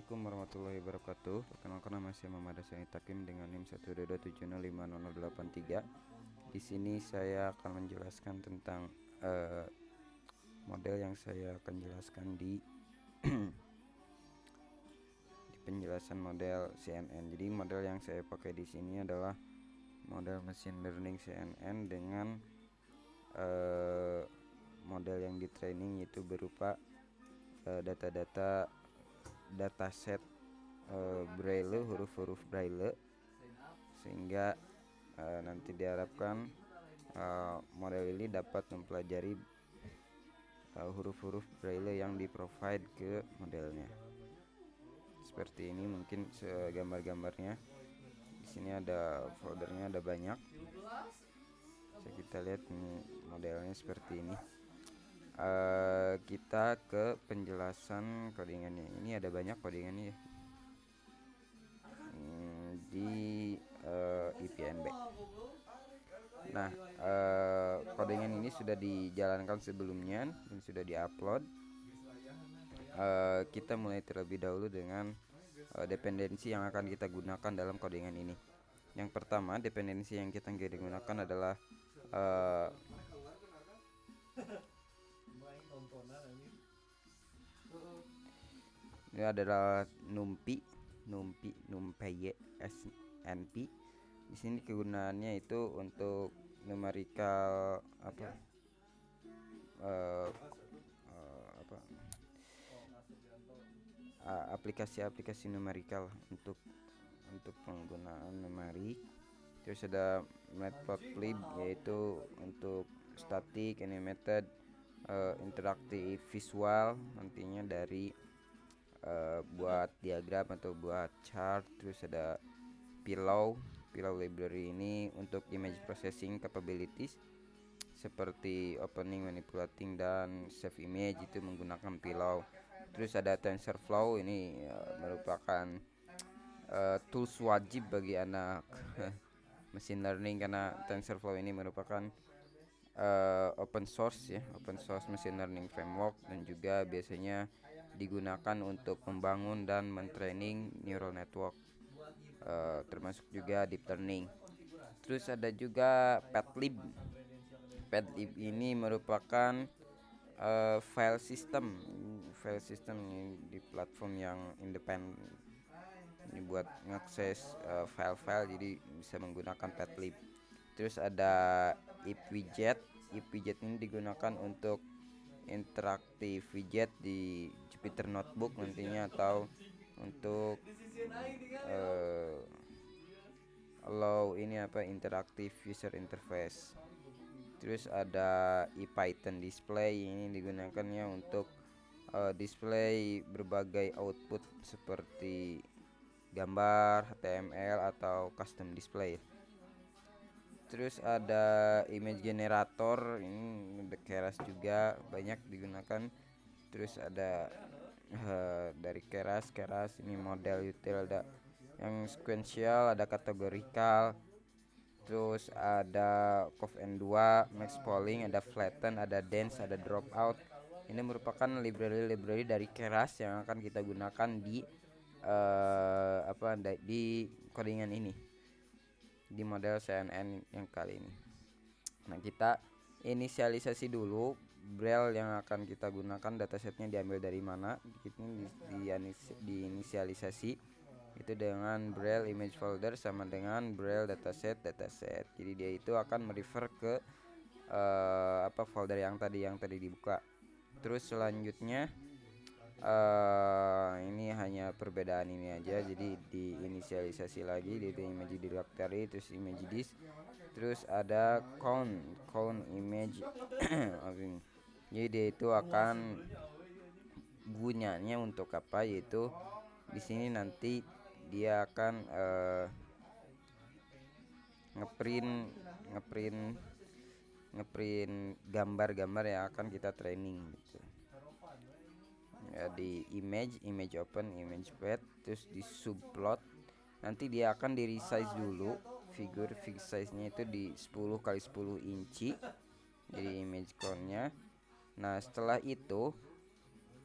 Assalamualaikum warahmatullahi wabarakatuh. Perkenalkan, nama saya Muhammad Hasyani Takim dengan NIM 122705083. Di sini saya akan menjelaskan tentang model yang saya akan jelaskan di di penjelasan model CNN. Jadi model yang saya pakai di sini adalah model machine learning CNN dengan model yang di training, yaitu berupa dataset braille, huruf-huruf braille, sehingga nanti diharapkan model ini dapat mempelajari huruf-huruf braille yang di-provide ke modelnya. Seperti ini mungkin gambar-gambarnya. Di sini ada foldernya, ada banyak. Bisa kita lihat ini modelnya seperti ini. Kita ke penjelasan codingannya. Ini ada banyak codingannya ya. Di IPNB. Nah, codingan ini sudah dijalankan sebelumnya dan sudah diupload. Kita mulai terlebih dahulu dengan dependensi yang akan kita gunakan dalam codingan ini. Yang pertama, dependensi yang kita gunakan adalah ini adalah numpy snp. Di sini kegunaannya itu untuk numerical aplikasi-aplikasi numerical untuk penggunaan numerik. Terus ada matplotlib, yaitu untuk static, animated, interaktif, visual, nantinya dari buat diagram atau buat chart. Terus ada pillow library, ini untuk image processing capabilities seperti opening, manipulating, dan save image, itu menggunakan pillow. Terus ada TensorFlow, ini merupakan tools wajib bagi anak machine learning, karena TensorFlow ini merupakan open source machine learning framework, dan juga biasanya digunakan untuk membangun dan mentraining neural network, termasuk juga deep learning. Terus ada juga Padlib ini merupakan file system di platform yang independen. Ini buat mengakses file-file, jadi bisa menggunakan Padlib. Terus ada ipwidget ini digunakan untuk interaktif widget di Jupyter Notebook nantinya, atau untuk allow interactive user interface. Terus ada Python display, ini digunakannya untuk display berbagai output seperti gambar, HTML, atau custom display. Terus ada image generator, ini Keras juga banyak digunakan. Terus ada dari Keras ini model util, ada yang sequential, ada kategorikal. Terus ada cov-n2, max polling, ada flatten, ada dense, ada dropout. Ini merupakan library dari Keras yang akan kita gunakan di di codingan ini, di model CNN yang kali ini. Nah, kita inisialisasi dulu Braille yang akan kita gunakan, datasetnya diambil dari mana. Ini diinisialisasi itu dengan Braille image folder sama dengan Braille dataset. Jadi dia itu akan merefer ke folder yang tadi dibuka. Terus selanjutnya ini hanya perbedaan ini aja, jadi diinisialisasi lagi di image directory, terus image disk. Terus ada count image jadi dia itu akan gunanya untuk apa, yaitu di sini nanti dia akan ngeprint gambar-gambar yang akan kita training gitu. Ya, di image open, image pad, terus di subplot. Nanti dia akan di resize dulu, figure fix size-nya itu di 10 x 10 inci, jadi image count-nya. Nah, setelah itu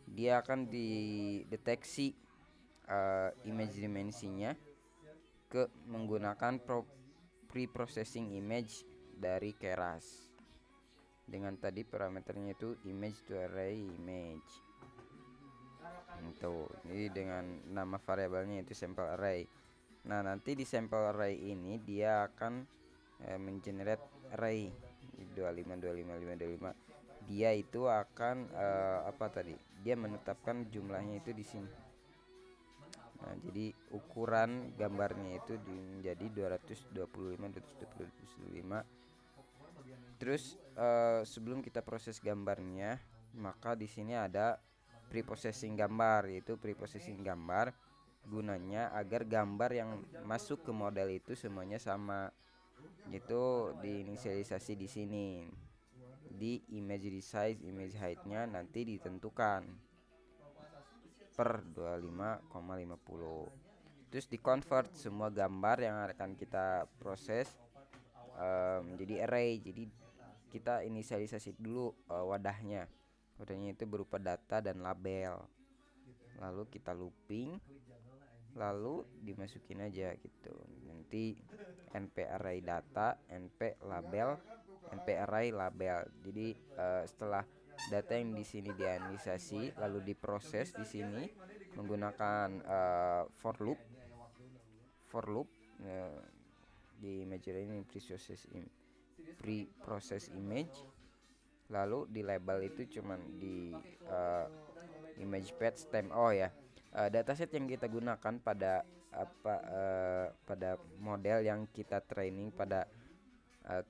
dia akan dideteksi image dimensinya ke menggunakan pre-processing image dari Keras. Dengan tadi parameternya itu image to array image. Itu. Jadi dengan nama variabelnya itu sample array. Nah, nanti di sample array ini dia akan mengenerate array 25 25 5 25. Dia itu akan apa tadi? Dia menetapkan jumlahnya itu di sini. Nah, jadi ukuran gambarnya itu menjadi 225 225. Terus sebelum kita proses gambarnya, maka di sini ada preprocessing gambar, yaitu preprocessing gambar gunanya agar gambar yang masuk ke model itu semuanya sama. Itu diinisialisasi di sini. Di image resize, image height-nya nanti ditentukan per 25,50. Terus di convert semua gambar yang akan kita proses menjadi array. Jadi kita inisialisasi dulu wadahnya itu berupa data dan label, lalu kita looping, lalu dimasukin aja gitu. Nanti np array data, np label, np array label. Jadi setelah data yang di sini diinisialisasi lalu diproses di sini menggunakan for loop di image ini pre-process image, lalu di label itu cuman di image path stem. Dataset yang kita gunakan pada pada model yang kita training pada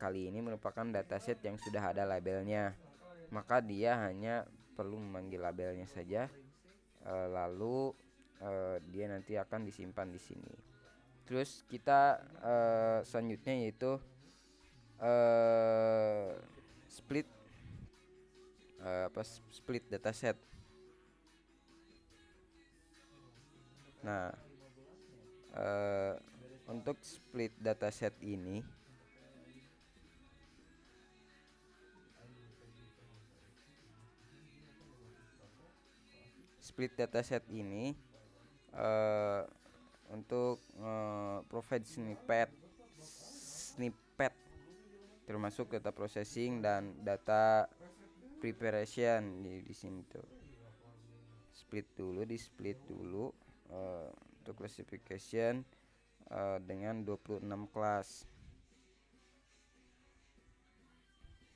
kali ini merupakan dataset yang sudah ada labelnya, maka dia hanya perlu memanggil labelnya saja, lalu dia nanti akan disimpan di sini. Terus kita selanjutnya yaitu split split dataset. Nah, untuk split dataset ini untuk provide snippet termasuk data processing dan data preparation di sini tuh. Di split dulu untuk classification dengan 26 kelas.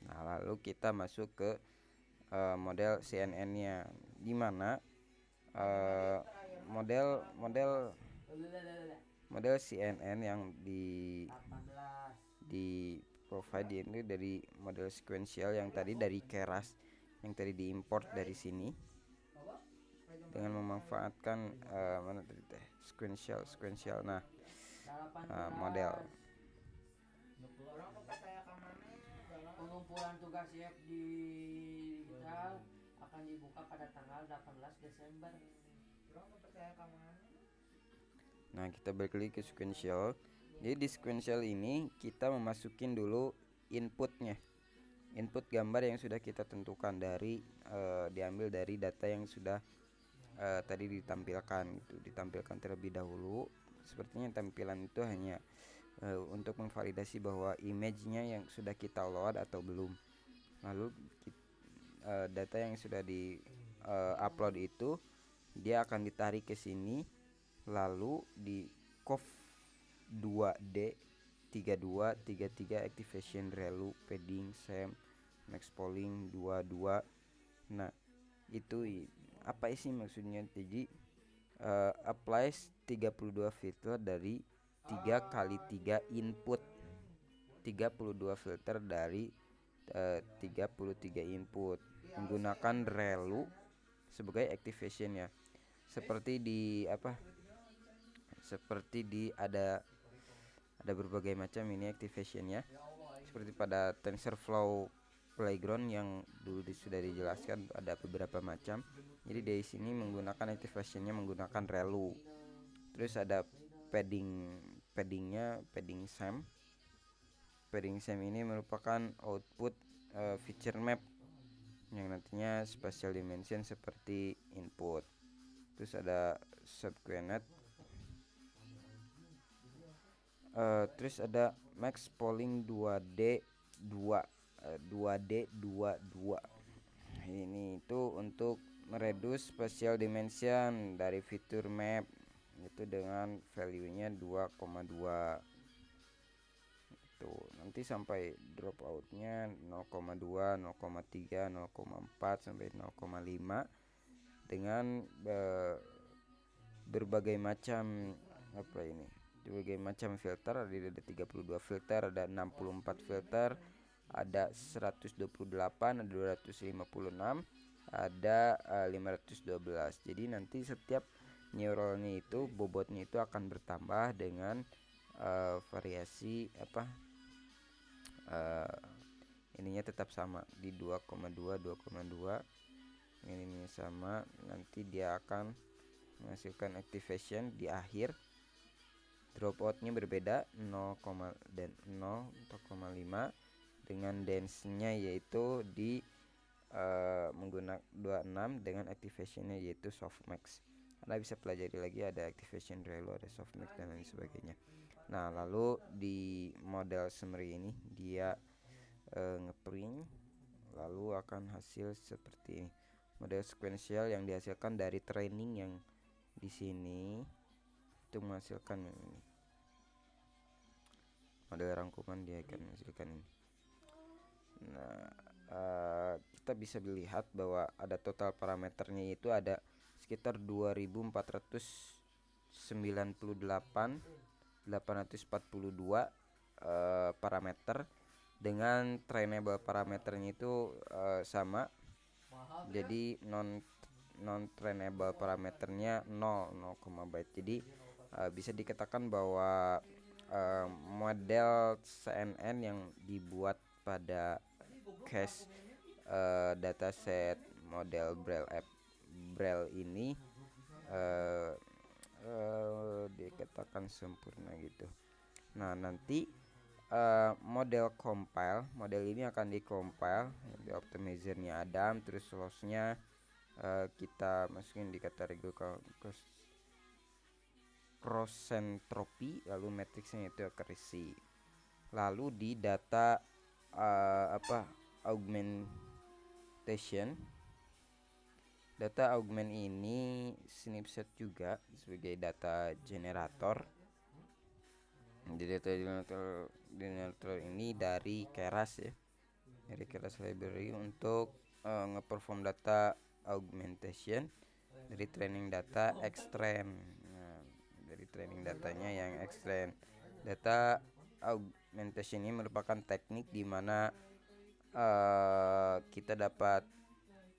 Nah, lalu kita masuk ke model CNN-nya, di mana model CNN yang di provide ini dari model sequential yang tadi dari Keras, yang tadi diimport dari sini dengan memanfaatkan sequential. Nah, model pengumpulan tugas IF digital akan dibuka pada tanggal 18 Desember. Nah, kita balik lagi ke sequential. Jadi di sequential ini kita memasukin dulu inputnya, input gambar yang sudah kita tentukan dari diambil dari data yang sudah tadi ditampilkan terlebih dahulu. Sepertinya tampilan itu hanya untuk memvalidasi bahwa image-nya yang sudah kita load atau belum. Lalu data yang sudah di upload itu dia akan ditarik ke sini, lalu di conv 2D 32 33 activation relu padding sem max polling 22. Nah, itu apa sih maksudnya? Jadi applies 32 filter dari 3 kali 3 input, 32 filter dari 33 input menggunakan relu sebagai activation ya. Seperti di ada berbagai macam ini activationnya, seperti pada TensorFlow Playground yang dulu sudah dijelaskan ada beberapa macam. Jadi dari sini menggunakan activationnya menggunakan relu. Terus ada padding sem. Padding sem ini merupakan output feature map yang nantinya spatial dimension seperti input. Terus ada subQNet. Terus ada max polling 2D 2D22. Ini itu untuk mereduce spatial dimension dari fitur map itu dengan value-nya 2,2. Tuh, nanti sampai dropout-nya 0,2, 0,3, 0,4 sampai 0,5 dengan berbagai macam berbagai macam filter. Ada 32 filter, ada 64 filter, ada 128, ada 256, ada 512. Jadi nanti setiap neuronnya itu bobotnya itu akan bertambah dengan variasi ininya tetap sama di 2,2 ini sama. Nanti dia akan menghasilkan activation di akhir. Dropoutnya berbeda 0, dan 0,5 dengan dance-nya yaitu di menggunakan 26 dengan activation-nya yaitu softmax. Anda bisa pelajari lagi, ada activation relo, ada softmax dan lain sebagainya. Nah, lalu di model summary ini dia ngeprint, lalu akan hasil seperti ini. Model sequential yang dihasilkan dari training yang di sini itu menghasilkan ini. Model rangkuman dia akan menghasilkan ini. Nah, kita bisa melihat bahwa ada total parameternya itu ada sekitar 2498.842 parameter. Dengan trainable parameternya itu sama. Jadi non trainable parameternya 0 byte. Jadi bisa dikatakan bahwa model CNN yang dibuat pada cache dataset model Braille ini dikatakan sempurna gitu. Nah, nanti model ini akan di-compile di optimizer-nya Adam, terus loss-nya kita masukin di kategori cross entropy, lalu matrixnya itu accuracy. Lalu di data augmentation, data augment ini snapshot juga sebagai data generator. Di data generator ini dari Keras ya, dari Keras library untuk nge-perform data augmentation dari training data extrain. Nah, dari training datanya yang extrain. Data augmentation ini merupakan teknik di mana kita dapat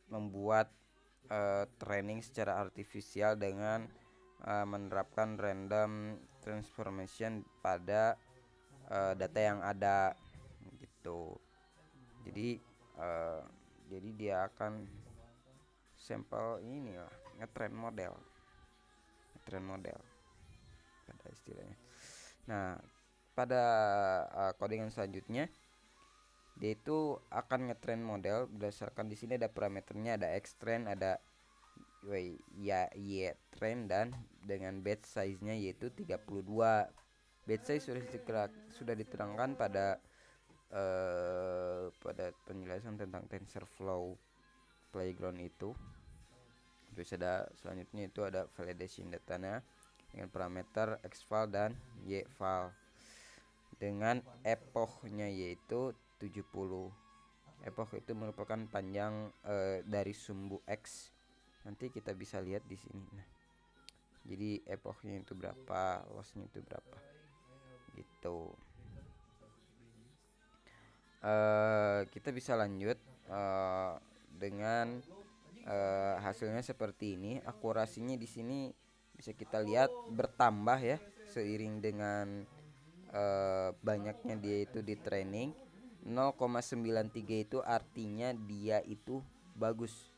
membuat training secara artifisial dengan menerapkan random transformation pada data yang ada gitu. Jadi dia akan sampel ini lah, ngetrain model pada istilahnya. Nah, pada codingan selanjutnya dia itu akan ngetrain model berdasarkan di sini ada parameternya, ada xtrain, ada train, dan dengan batch size-nya yaitu 32. Batch size sudah diterangkan pada penjelasan tentang TensorFlow Playground itu. Terus ada selanjutnya itu ada validation datanya dengan parameter xval dan yval dengan epochnya yaitu 70. Epoch itu merupakan panjang dari sumbu X. Nanti kita bisa lihat di sini. Nah, jadi epochnya itu berapa, lossnya itu berapa, gitu. Kita bisa lanjut dengan hasilnya seperti ini. Akurasinya di sini bisa kita lihat bertambah ya seiring dengan banyaknya dia itu di training. 0,93 itu artinya dia itu bagus.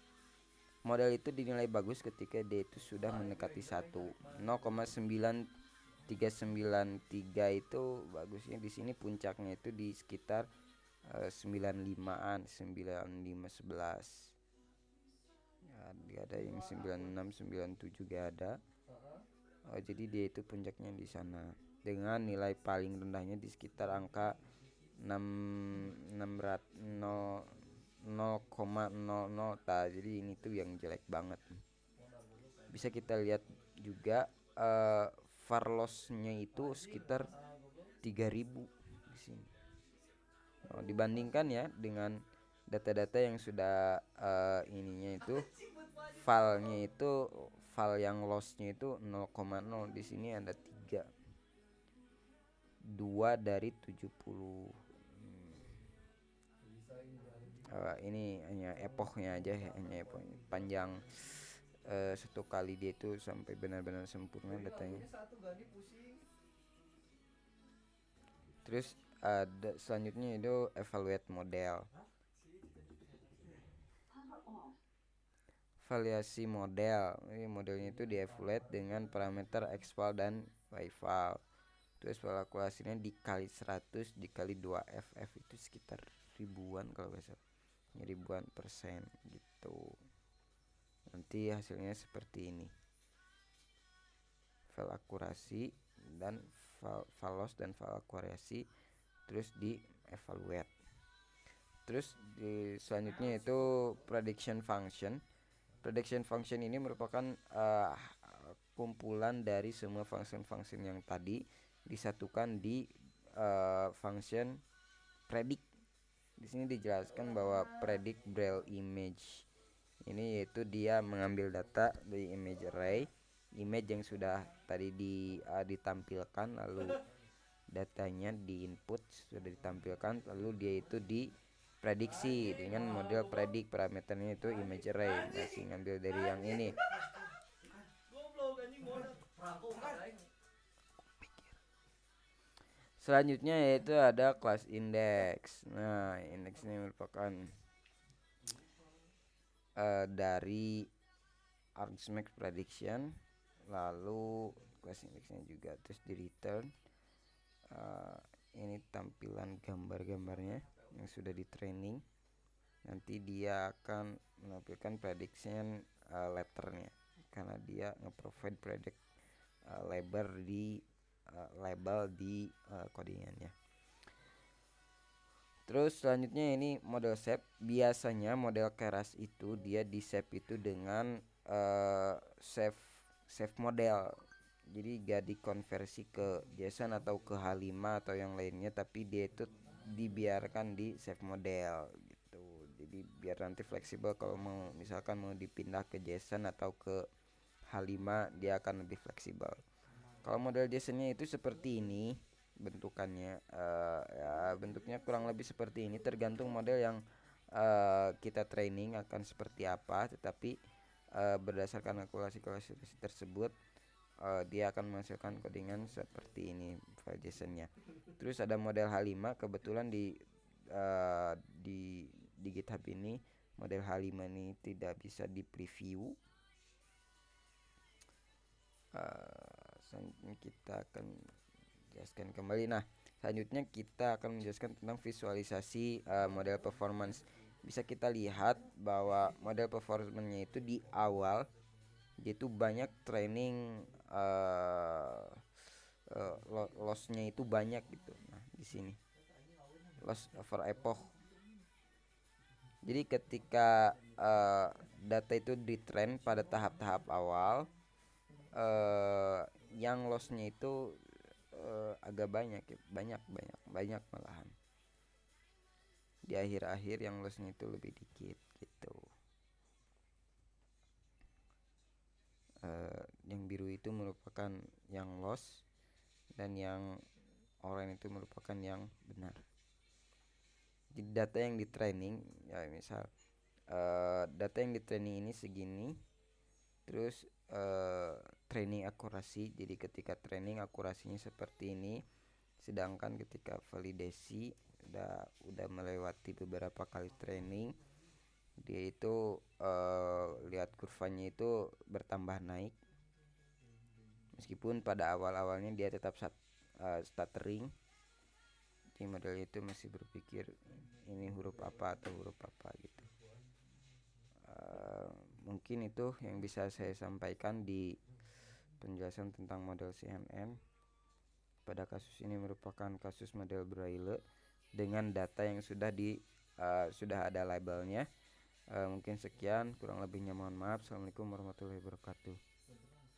Model itu dinilai bagus ketika dia itu sudah mendekati 1. 0,9393 itu bagusnya di sini, puncaknya itu di sekitar 95-an, 9511. Ya, ada yang 96, 97 juga ada. jadi dia itu puncaknya di sana dengan nilai paling rendahnya di sekitar angka 0,00 jadi ini tuh yang jelek banget. Bisa kita lihat juga var loss-nya itu sekitar 3000 di sini. Dibandingkan ya dengan data-data yang sudah ininya itu filenya itu file yang lossnya itu 0,0, di sini ada 3, 2 dari 70. Ini hanya epochnya aja ya, hanya epochnya panjang satu kali dia itu sampai benar-benar sempurna datanya. Terus ada selanjutnya itu evaluate model. Variasi model, ini modelnya itu dievaluate dengan parameter x-val dan y-val. Terus kalkulasinya dikali 100 dikali 2ff itu sekitar ribuan kalau nggak salah, ribuan persen gitu. Nanti hasilnya seperti ini, val akurasi dan val loss dan val akurasi, terus di evaluate. Terus di selanjutnya itu prediction function. Prediction function ini merupakan kumpulan dari semua function-function yang tadi disatukan di function predict. Di sini dijelaskan bahwa predict Braille image ini yaitu dia mengambil data dari image array, image yang sudah tadi ditampilkan, lalu datanya di input sudah ditampilkan, lalu dia itu diprediksi dengan model predict, parameternya itu image array, masih ngambil dari yang ini. Selanjutnya yaitu ada class index. Nah, index ini merupakan dari arithmetic prediction, lalu class indexnya juga, terus di return. Ini tampilan gambar-gambarnya yang sudah di training. Nanti dia akan menampilkan prediction letternya karena dia nge-provide predict label di codingannya. Terus selanjutnya ini model shape. Biasanya model keras itu dia di shape itu dengan save model. Jadi gak dikonversi ke JSON atau ke H5 atau yang lainnya, tapi dia itu dibiarkan di save model gitu. Jadi biar nanti fleksibel kalau misalkan mau dipindah ke JSON atau ke H5, dia akan lebih fleksibel. Kalau model JSON-nya itu seperti ini bentukannya, ya bentuknya kurang lebih seperti ini, tergantung model yang kita training akan seperti apa, tetapi berdasarkan kalkulasi tersebut dia akan menghasilkan codingan seperti ini file JSON-nya. Terus ada model H5, kebetulan di GitHub ini model H5 ini tidak bisa di preview. Selanjutnya kita akan jelaskan kembali. Nah, selanjutnya kita akan menjelaskan tentang visualisasi model performance. Bisa kita lihat bahwa model performance-nya itu di awal dia itu banyak training loss-nya itu banyak gitu. Nah, di sini loss over epoch. Jadi ketika data itu di-train pada tahap-tahap awal, yang loss-nya itu agak banyak malahan. Di akhir-akhir yang loss-nya itu lebih dikit gitu. Yang biru itu merupakan yang loss dan yang oranye itu merupakan yang benar. Jadi data yang di training ya, misal data yang di training ini segini, terus training akurasi, jadi ketika training akurasinya seperti ini, sedangkan ketika validasi udah melewati beberapa kali training, dia itu lihat kurvanya itu bertambah naik, meskipun pada awal-awalnya dia tetap stuttering. Jadi model itu masih berpikir ini huruf apa atau huruf apa gitu. Mungkin itu yang bisa saya sampaikan di penjelasan tentang model CNN. Pada kasus ini merupakan kasus model Braille dengan data yang sudah ada labelnya. Mungkin sekian, kurang lebihnya mohon maaf. Assalamualaikum warahmatullahi wabarakatuh.